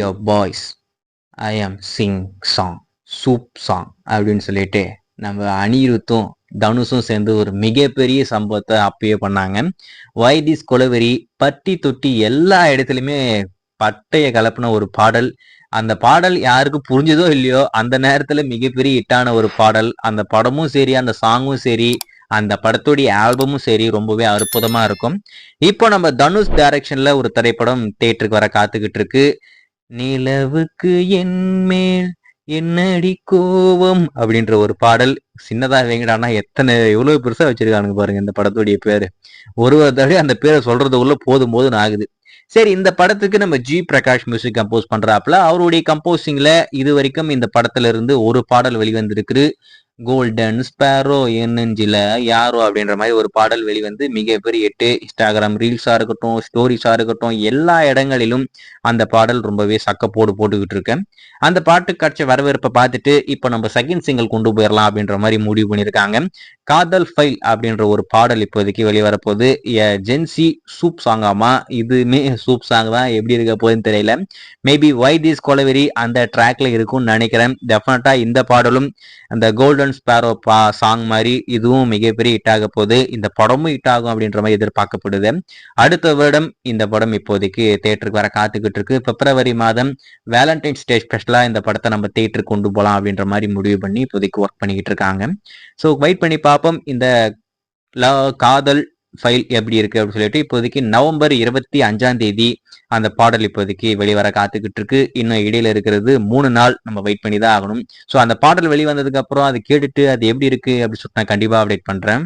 யோ boys ஐ ஆம் sing song soup song அப்படின்னு சொல்லிட்டு நம்ம அனிருத்தும் தனுஷும் சேர்ந்து ஒரு மிகப்பெரிய சம்பவத்தை அப்பயே பண்ணாங்க. வைதிஸ் கொலவெறி பட்டி தொட்டி எல்லா இடத்துலையுமே பட்டைய கலப்பின ஒரு பாடல். அந்த பாடல் யாருக்கு புரிஞ்சதோ இல்லையோ அந்த நேரத்துல மிகப்பெரிய ஹிட்டான ஒரு பாடல். அந்த படமும் சரி, அந்த சாங்கும் சரி, அந்த படத்துடைய ஆல்பமும் சரி ரொம்பவே அற்புதமா இருக்கும். இப்போ நம்ம தனுஷ் டைரக்ஷன்ல ஒரு திரைப்படம் தியேட்டருக்கு வர காத்துக்கிட்டு இருக்கு. நிலவுக்கு என் மேல் என்னடி கோவம் அப்படின்ற ஒரு பாடல். சின்னதா வைங்கடானா எவ்வளவு பெருசா வச்சிருக்கானுங்க பாருங்க இந்த படத்துடைய பேரு. ஒரு தடவை அந்த பேரை சொல்றதுக்குள்ள போதும் போதுன்னு ஆகுது. சரி, இந்த படத்துக்கு நம்ம ஜி பிரகாஷ் மியூசிக் கம்போஸ் பண்றாப்புல. அவருடைய கம்போசிங்ல இது வரைக்கும் இந்த படத்துல இருந்து ஒரு பாடல் வெளிவந்திருக்கு. கோல்டன் ஸ்பேரோ என் நெஞ்சில யாரோ அப்படின்ற மாதிரி ஒரு பாடல் வெளிவந்து மிகப்பெரிய ஹிட். இன்ஸ்டாகிராம் ரீல்ஸா இருக்கட்டும், ஸ்டோரிஸா இருக்கட்டும், எல்லா இடங்களிலும் அந்த பாடல் ரொம்பவே சக்கப்போடு போட்டுக்கிட்டு இருக்கேன். அந்த பாட்டு காட்சி வரவேற்பை பார்த்துட்டு இப்போ நம்ம செகண்ட் சிங்கிள் கொண்டு போயிடலாம் அப்படின்ற மாதிரி முடிவு பண்ணியிருக்காங்க. காதல் ஃபைல் அப்படின்ற ஒரு பாடல் இப்போதைக்கு வெளிவரப்போகுது. ஜென்சி சூப் சாங்காமா, இதுமே சூப் சாங் தான். எப்படி இருக்க போகுதுன்னு தெரியல. மேபி வை திஸ் கொலவெறி அந்த ட்ராக்ல இருக்கும்னு நினைக்கிறேன். டெஃபினட்டா இந்த பாடலும் அந்த கோல்டன் ஸ்பேரோ சாங் மாதிரி இதுவும் மிகப்பெரிய ஹிட் ஆக போகுது. இந்த படமும் ஹிட் ஆகும் அப்படின்ற மாதிரி எதிர்பார்க்கப்படுது. அடுத்த வருடம் இந்த படம் இப்போதைக்கு தியேட்டருக்கு வர காத்துக்கிட்டு இருக்கு. பிப்ரவரி மாதம் வேலண்டைன்ஸ் டே ஸ்பெஷலா இந்த படத்தை நம்ம தியேட்டருக்கு கொண்டு போகலாம் அப்படின்ற மாதிரி முடிவு பண்ணி இப்போதைக்கு ஒர்க் பண்ணிக்கிட்டு இருக்காங்க. ஸோ வெயிட் பண்ணி பார்ப்போம் இந்த காதல் ஃபைல் எப்படி இருக்கு அப்படின்னு சொல்லிட்டு. இப்போதைக்கு நவம்பர் 25 அந்த பாடல் இப்போதைக்கு வெளிவர காத்துக்கிட்டு இருக்கு. இன்னும் இடையில இருக்கிறது 3 நாள் நம்ம வெயிட் பண்ணி தான் ஆகணும். ஸோ அந்த பாடல் வெளிவந்ததுக்கு அப்புறம் அதை கேட்டுட்டு அது எப்படி இருக்கு அப்படின்னு சொல்லிட்டு நான் கண்டிப்பா அப்டேட் பண்றேன்.